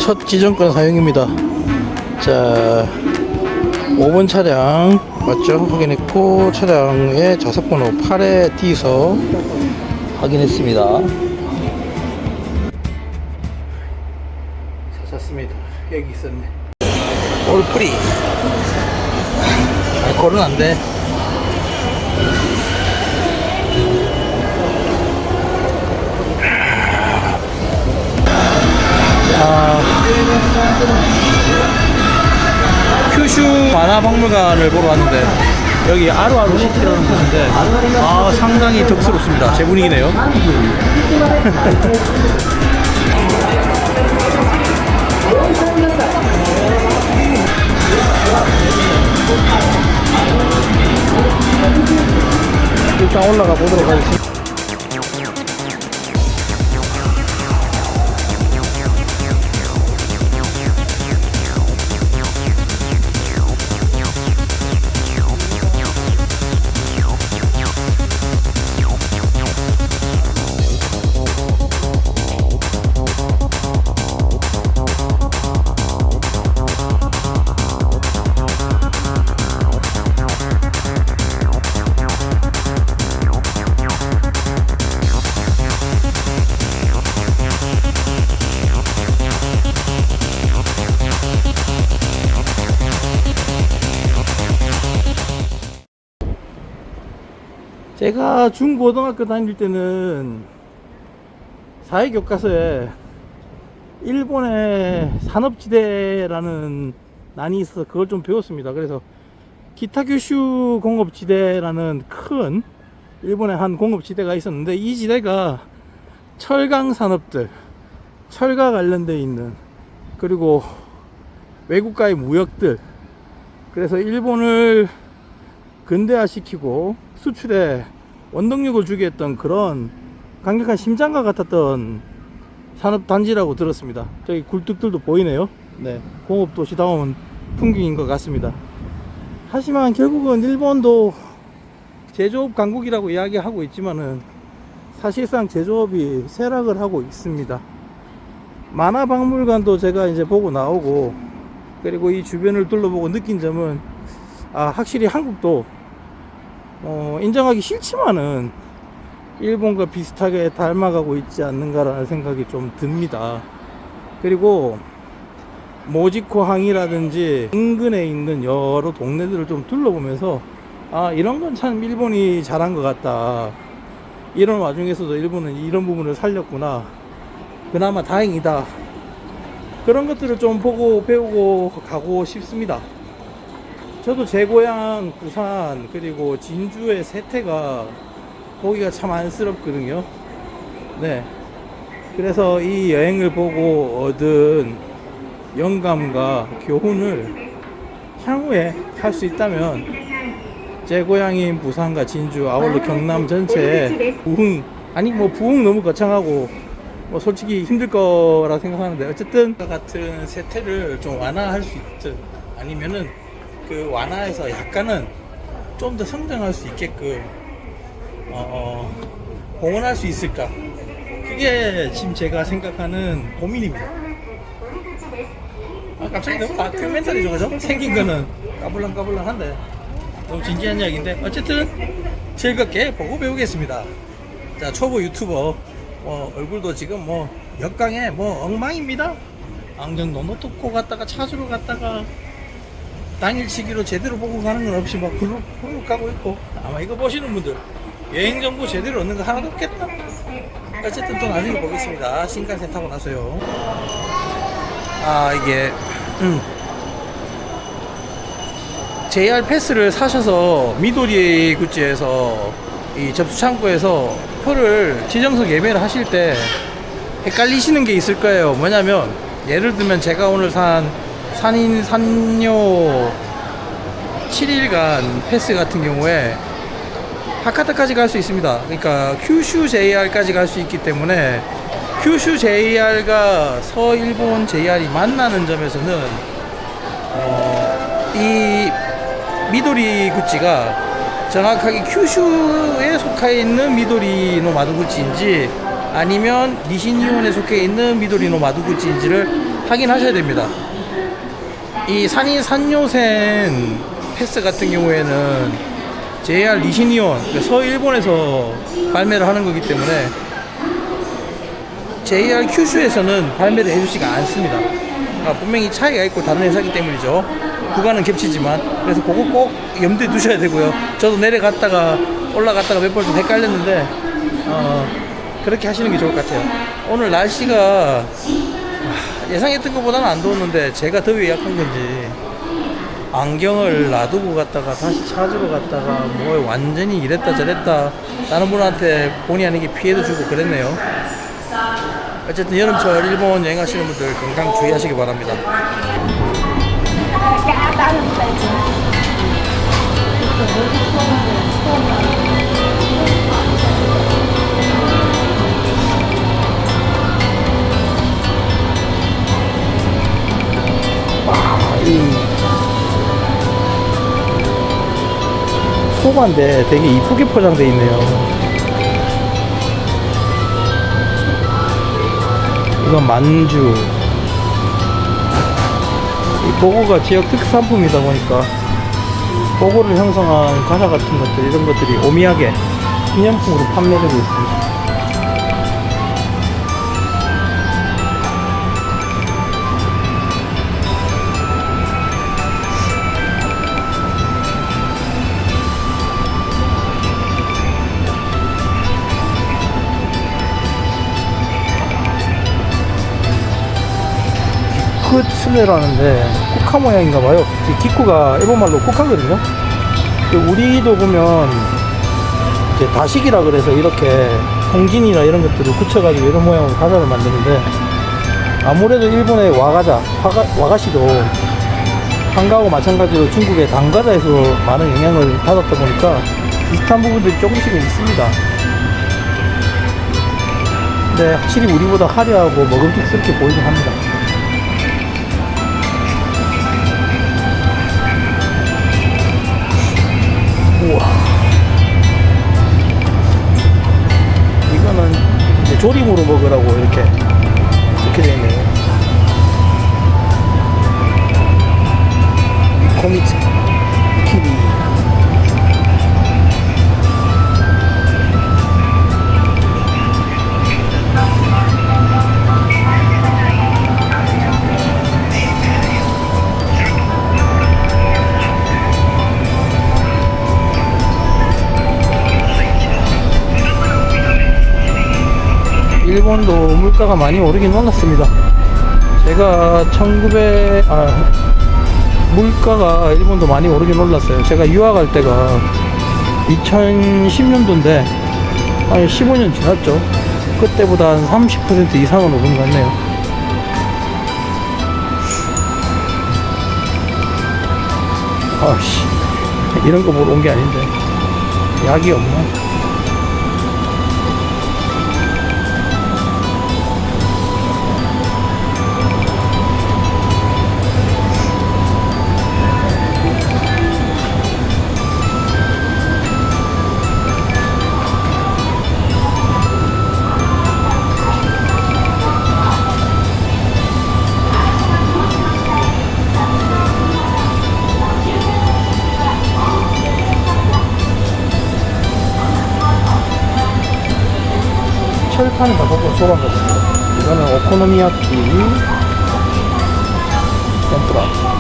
첫 기존권 사용입니다. 자, 5번 차량 맞죠? 확인했고, 차량의 좌석번호 8에 D서 확인했습니다. 찾았습니다. 여기 있었네. 올프리. 알코올은 안 돼. 큐슈 만화박물관을 보러 왔는데 여기 아루아루 시티라는 곳인데 상당히 덕스럽습니다. 제 분위기네요. 일단 올라가 보도록 하겠습니다. 제가 중고등학교 다닐 때는 사회교과서에 일본의 산업지대라는 난이 있어서 그걸 좀 배웠습니다. 그래서 기타큐슈 공업지대라는 큰 일본의 한 공업지대가 있었는데, 이 지대가 철강 산업들, 철과 관련되어 있는, 그리고 외국과의 무역들, 그래서 일본을 근대화시키고 수출에 원동력을 주게 했던 그런 강력한 심장과 같았던 산업단지라고 들었습니다. 저기 굴뚝들도 보이네요. 네, 공업도시다운 풍경인 것 같습니다. 하지만 결국은 일본도 제조업 강국이라고 이야기하고 있지만은 사실상 제조업이 쇠락을 하고 있습니다. 만화박물관도 제가 이제 보고 나오고, 그리고 이 주변을 둘러보고 느낀 점은 확실히 한국도 인정하기 싫지만은 일본과 비슷하게 닮아가고 있지 않는가라는 생각이 좀 듭니다. 그리고 모지코항이라든지 인근에 있는 여러 동네들을 좀 둘러보면서 이런 건 참 일본이 잘한 것 같다, 이런 와중에서도 일본은 이런 부분을 살렸구나, 그나마 다행이다, 그런 것들을 좀 보고 배우고 가고 싶습니다. 저도 제 고향 부산 그리고 진주의 세태가 보기가 참 안쓰럽거든요. 네, 그래서 이 여행을 보고 얻은 영감과 교훈을 향후에 할 수 있다면 제 고향인 부산과 진주, 아울러 경남 전체에 부흥 너무 거창하고 솔직히 힘들 거라 생각하는데, 어쨌든 같은 세태를 좀 완화할 수 있든, 아니면은 그 완화해서 약간은 좀 더 성장할 수 있게끔 공헌할 수 있을까, 그게 지금 제가 생각하는 고민입니다. 갑자기 너무 다큐멘터리죠, 그죠? 생긴 거는 까불랑까불랑한데 너무 진지한 이야기인데, 어쨌든 즐겁게 보고 배우겠습니다. 자, 초보 유튜버 얼굴도 지금 역강에 엉망입니다. 안경도 노트코 갔다가 찾으러 갔다가 당일치기로 제대로 보고 가는 건 없이 후루룩 가고 있고, 아마 이거 보시는 분들 여행 정보 제대로 얻는 거 하나도 없겠다. 어쨌든 또 나중에 보겠습니다. 신칸센 타고 나서요. 이게 JR 패스를 사셔서 미도리 굿즈에서 이 접수 창구에서 표를 지정석 예매를 하실 때 헷갈리시는 게 있을 거예요. 뭐냐면, 예를 들면 제가 오늘 산 산요 7일간 패스 같은 경우에 하카타까지 갈 수 있습니다. 그러니까 큐슈 JR까지 갈 수 있기 때문에 큐슈 JR과 서일본 JR이 만나는 점에서는 이 미도리 구찌가 정확하게 큐슈에 속해 있는 미도리노 마도구치인지 아니면 니시니온에 속해 있는 미도리노 마도구치인지를 확인하셔야 됩니다. 이 산인 산요센 패스 같은 경우에는 JR 니시니온, 서일본에서 발매를 하는 거기 때문에 JR 큐슈에서는 발매를 해주지가 않습니다. 분명히 차이가 있고 다른 회사이기 때문이죠. 구간은 겹치지만. 그래서 그거 꼭 염두에 두셔야 되고요. 저도 내려갔다가 올라갔다가 몇 번 좀 헷갈렸는데 그렇게 하시는 게 좋을 것 같아요. 오늘 날씨가 예상했던 것보다는 안 더웠는데 제가 더위에 약한 건지 안경을 놔두고 갔다가 다시 찾으러 갔다가 뭐 완전히 이랬다 저랬다 다른 분한테 본의 아니게 피해도 주고 그랬네요. 어쨌든 여름철 일본 여행하시는 분들 건강 주의하시기 바랍니다. 이 소바인데 되게 이쁘게 포장되어 있네요. 이건 만주. 이 보고가 지역 특산품이다 보니까 보고를 형성한 과자 같은 것들, 이런 것들이 오미야게 기념품으로 판매되고 있습니다. 키쿠츠네라는데 쿠카 모양인가봐요. 기쿠가 일본말로 쿠카거든요. 우리도 보면 이제 다식이라 그래서 이렇게 홍진이나 이런 것들을 굳혀가지고 이런 모양으로 과자를 만드는데, 아무래도 일본의 와가시도 한가하고 마찬가지로 중국의 단과자에서 많은 영향을 받았다 보니까 비슷한 부분들이 조금씩은 있습니다. 근데 확실히 우리보다 화려하고 먹음직스럽게 보이긴 합니다. 우와. 이거는 이제 조림으로 먹으라고 이렇게 적혀져 있네요. 코미츠 키리. 일본도 물가가 많이 오르긴 올랐습니다. 제가 물가가 일본도 많이 오르긴 올랐어요. 제가 유학할 때가 2010년도인데 한 15년 지났죠. 그때보다 한 30% 이상은 오른 것 같네요. 아씨, 이런 거 보러 온 게 아닌데 약이 없나? 철판은 다 섞고 소바거든요. 이거는 오코노미야키 템프라.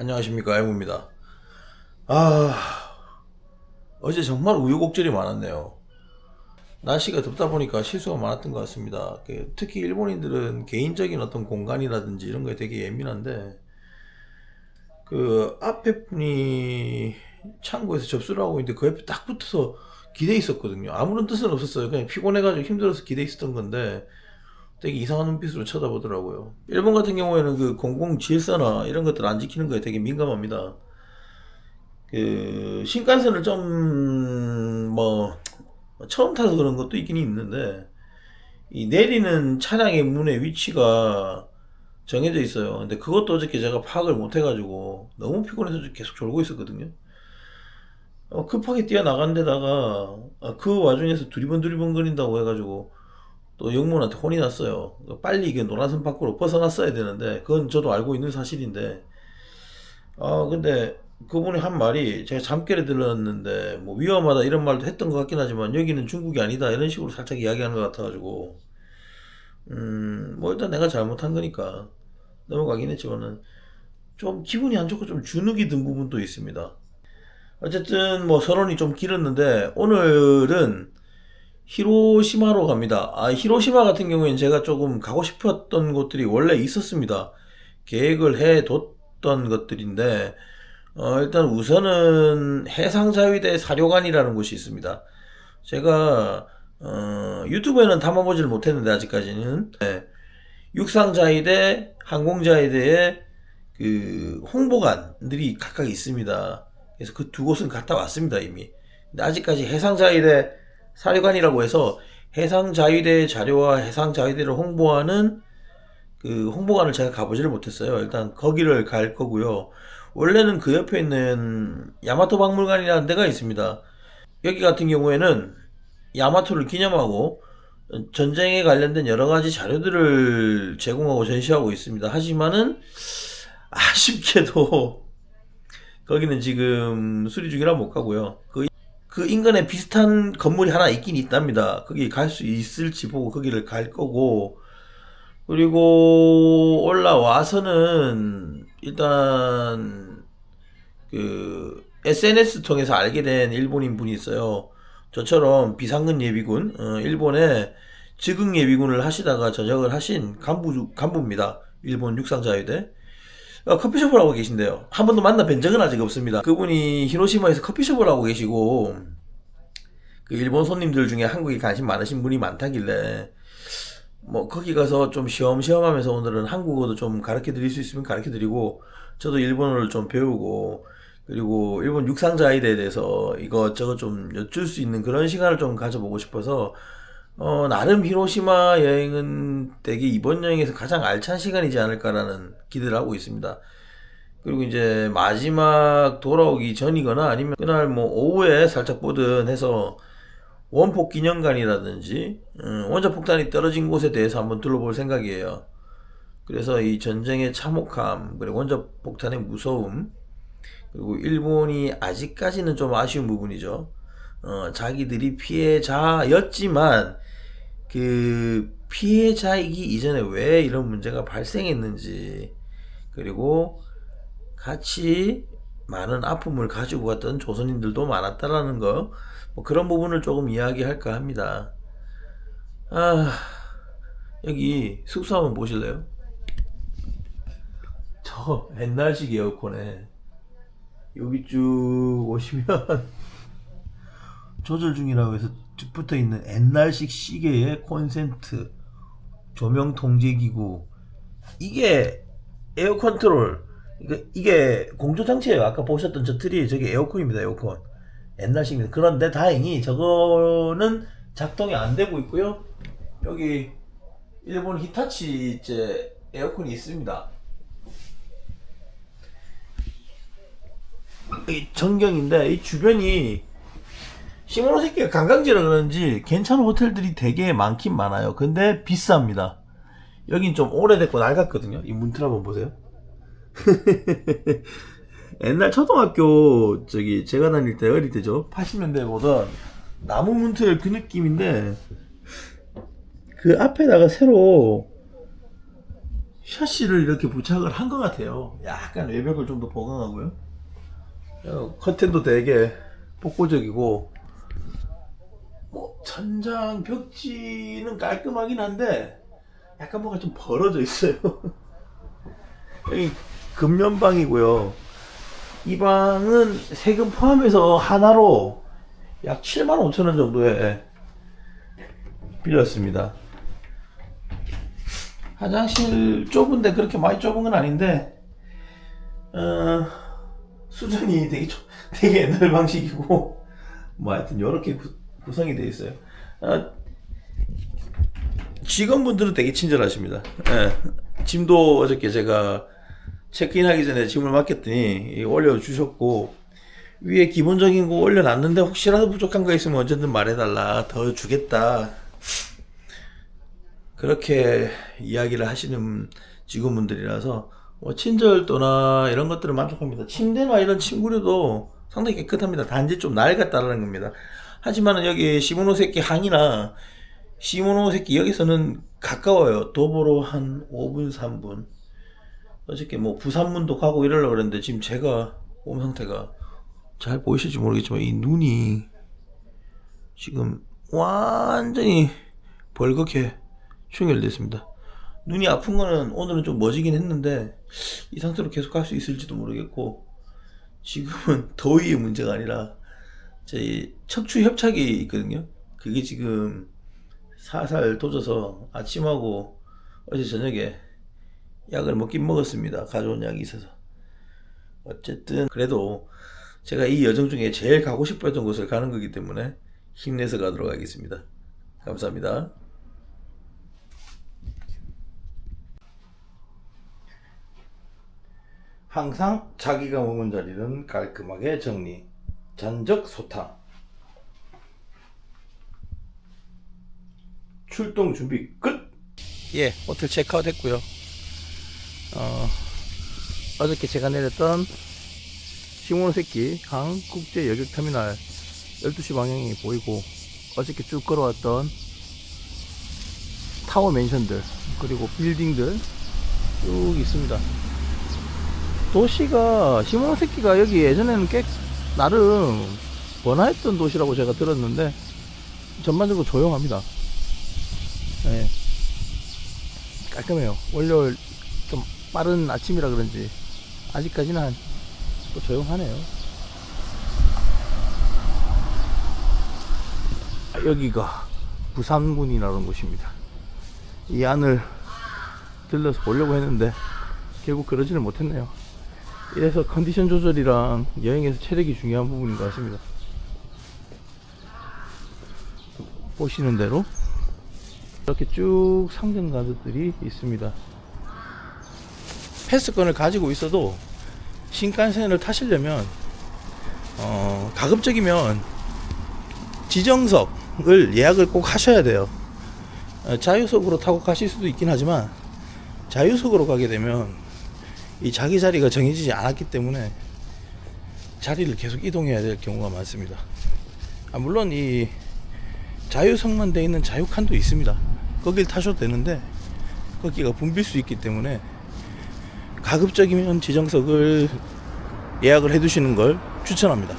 안녕하십니까, 애무입니다. 어제 정말 우여곡절이 많았네요. 날씨가 덥다 보니까 실수가 많았던 것 같습니다. 특히 일본인들은 개인적인 어떤 공간이라든지 이런 거에 되게 예민한데, 앞에 분이 창고에서 접수를 하고 있는데 그 옆에 딱 붙어서 기대 있었거든요. 아무런 뜻은 없었어요. 그냥 피곤해가지고 힘들어서 기대 있었던 건데, 되게 이상한 눈빛으로 쳐다보더라고요. 일본 같은 경우에는 그 공공 질서나 이런 것들 안 지키는 거에 되게 민감합니다. 그 신칸센을 좀 뭐 처음 타서 그런 것도 있긴 있는데 이 내리는 차량의 문의 위치가 정해져 있어요. 근데 그것도 어저께 제가 파악을 못 해가지고 너무 피곤해서 계속 졸고 있었거든요. 급하게 뛰어나간 데다가 그 와중에서 두리번 거린다고 해가지고 또 영문한테 혼이 났어요. 빨리 이게 노란선 밖으로 벗어났어야 되는데 그건 저도 알고 있는 사실인데 근데 그분이 한 말이 제가 잠결에 들었는데 뭐 위험하다 이런 말도 했던 것 같긴 하지만 여기는 중국이 아니다 이런 식으로 살짝 이야기하는 것 같아가지고 뭐 일단 내가 잘못한 거니까 넘어가긴 했지만은 좀 기분이 안 좋고 좀 주눅이 든 부분도 있습니다. 어쨌든 뭐 서론이 좀 길었는데 오늘은 히로시마로 갑니다. 히로시마 같은 경우에는 제가 조금 가고 싶었던 곳들이 원래 있었습니다. 계획을 해뒀던 것들인데 일단 우선은 해상자위대 사료관이라는 곳이 있습니다. 제가 유튜브에는 담아보지를 못했는데 아직까지는 육상자위대, 항공자위대의 그 홍보관들이 각각 있습니다. 그래서 그 두 곳은 갔다 왔습니다 이미. 근데 아직까지 해상자위대 사료관이라고 해서 해상자위대 자료와 해상자위대를 홍보하는 그 홍보관을 제가 가보지를 못했어요. 일단 거기를 갈 거고요. 원래는 그 옆에 있는 야마토 박물관이라는 데가 있습니다. 여기 같은 경우에는 야마토를 기념하고 전쟁에 관련된 여러 가지 자료들을 제공하고 전시하고 있습니다. 하지만은 아쉽게도 거기는 지금 수리 중이라 못 가고요. 그 인근에 비슷한 건물이 하나 있긴 있답니다. 거기 갈 수 있을지 보고 거기를 갈 거고, 그리고 올라와서는 일단 그 SNS 통해서 알게 된 일본인 분이 있어요. 저처럼 비상근 예비군, 일본에 즉흥 예비군을 하시다가 전역을 하신 간부입니다. 일본 육상자위대. 커피숍을 하고 계신데요. 한 번도 만나 뵌 적은 아직 없습니다. 그분이 히로시마에서 커피숍을 하고 계시고 그 일본 손님들 중에 한국에 관심 많으신 분이 많다길래 뭐 거기 가서 좀 시험시험 하면서 오늘은 한국어도 좀 가르쳐 드릴 수 있으면 가르쳐 드리고 저도 일본어를 좀 배우고 그리고 일본 육상자위대에 대해서 이것저것 좀 여쭐 수 있는 그런 시간을 좀 가져보고 싶어서 나름 히로시마 여행은 되게 이번 여행에서 가장 알찬 시간이지 않을까라는 기대를 하고 있습니다. 그리고 이제 마지막 돌아오기 전이거나 아니면 그날 뭐 오후에 살짝 보든 해서 원폭 기념관이라든지 원자폭탄이 떨어진 곳에 대해서 한번 둘러볼 생각이에요. 그래서 이 전쟁의 참혹함 그리고 원자폭탄의 무서움 그리고 일본이 아직까지는 좀 아쉬운 부분이죠. 자기들이 피해자였지만 그 피해자이기 이전에 왜 이런 문제가 발생했는지 그리고 같이 많은 아픔을 가지고 갔던 조선인들도 많았다라는 거 뭐 그런 부분을 조금 이야기할까 합니다. 여기 숙소 한번 보실래요? 저 옛날식 에어컨에 여기 쭉 오시면 조절 중이라고 해서 쭉 붙어 있는 옛날식 시계의 콘센트, 조명 통제기구, 이게 에어 컨트롤, 이게 공조 장치예요. 아까 보셨던 저 트리 저게 에어컨입니다. 에어컨 옛날식입니다. 그런데 다행히 저거는 작동이 안 되고 있고요. 여기 일본 히타치 이제 에어컨이 있습니다. 이 전경인데 이 주변이 시모노세키가 관광지라 그런지 괜찮은 호텔들이 되게 많긴 많아요. 근데 비쌉니다. 여긴 좀 오래됐고 낡았거든요. 이 문틀 한번 보세요. 옛날 초등학교 저기 제가 다닐 때 어릴 때죠. 80년대 보던 나무 문틀 그 느낌인데 그 앞에다가 새로 샤시를 이렇게 부착을 한 것 같아요. 약간 외벽을 좀 더 보강하고요. 커튼도 되게 복고적이고 뭐 천장 벽지는 깔끔하긴 한데 약간 뭔가 좀 벌어져 있어요. 여기 금연방이고요. 이 방은 세금 포함해서 하나로 약 75,000원 정도에 빌렸습니다. 화장실 좁은데 그렇게 많이 좁은 건 아닌데 수전이 되게 옛날 방식이고 뭐 하여튼 요렇게 구성이 되어 있어요. 직원분들은 되게 친절하십니다. 예. 짐도 어저께 제가 체크인하기 전에 짐을 맡겼더니 올려주셨고, 위에 기본적인 거 올려놨는데 혹시라도 부족한 거 있으면 언제든 말해달라, 더 주겠다, 그렇게 이야기를 하시는 직원분들이라서 뭐 친절도나 이런 것들을 만족합니다. 침대나 이런 침구류도 상당히 깨끗합니다. 단지 좀 낡았다라는 겁니다. 하지만 여기 시모노세키 항이나 시모노세키 여기서는 가까워요. 도보로 한 5분 3분. 어저께 뭐 부산문도 가고 이러려고 그랬는데 지금 제가 몸 상태가 잘 보이실지 모르겠지만 이 눈이 지금 완전히 벌겋게 충혈됐습니다. 눈이 아픈 거는 오늘은 좀 멎이긴 했는데 이 상태로 계속 갈 수 있을지도 모르겠고, 지금은 더위의 문제가 아니라 제 척추 협착이 있거든요. 그게 지금 살살 도져서 아침하고 어제 저녁에 약을 먹긴 먹었습니다. 가져온 약이 있어서. 어쨌든 그래도 제가 이 여정 중에 제일 가고 싶어 했던 곳을 가는 거기 때문에 힘내서 가도록 하겠습니다. 감사합니다. 항상 자기가 머문 자리는 깔끔하게 정리. 잔적 소탕. 출동 준비 끝. 예, 호텔 체크아웃 했고요. 어저께 제가 내렸던 시모노세키 항 국제 여객 터미널 12시 방향이 보이고, 어저께 쭉 걸어왔던 타워 맨션들 그리고 빌딩들 쭉 있습니다. 도시가, 시모노세키가 여기 예전에는 꽤 나름 번화했던 도시라고 제가 들었는데 전반적으로 조용합니다. 네. 깔끔해요. 월요일 좀 빠른 아침이라 그런지 아직까지는 또 조용하네요. 여기가 부산문이라는 곳입니다. 이 안을 들러서 보려고 했는데 결국 그러지는 못했네요. 이래서 컨디션 조절이랑 여행에서 체력이 중요한 부분인 것 같습니다. 보시는 대로 이렇게 쭉 상점 가게들이 있습니다. 패스권을 가지고 있어도 신칸센을 타시려면 가급적이면 지정석을 예약을 꼭 하셔야 돼요. 자유석으로 타고 가실 수도 있긴 하지만 자유석으로 가게 되면 이 자기 자리가 정해지지 않았기 때문에 자리를 계속 이동해야 될 경우가 많습니다. 물론 이 자유석만 되어 있는 자유칸도 있습니다. 거길 타셔도 되는데 거기가 붐빌 수 있기 때문에 가급적이면 지정석을 예약을 해 두시는 걸 추천합니다.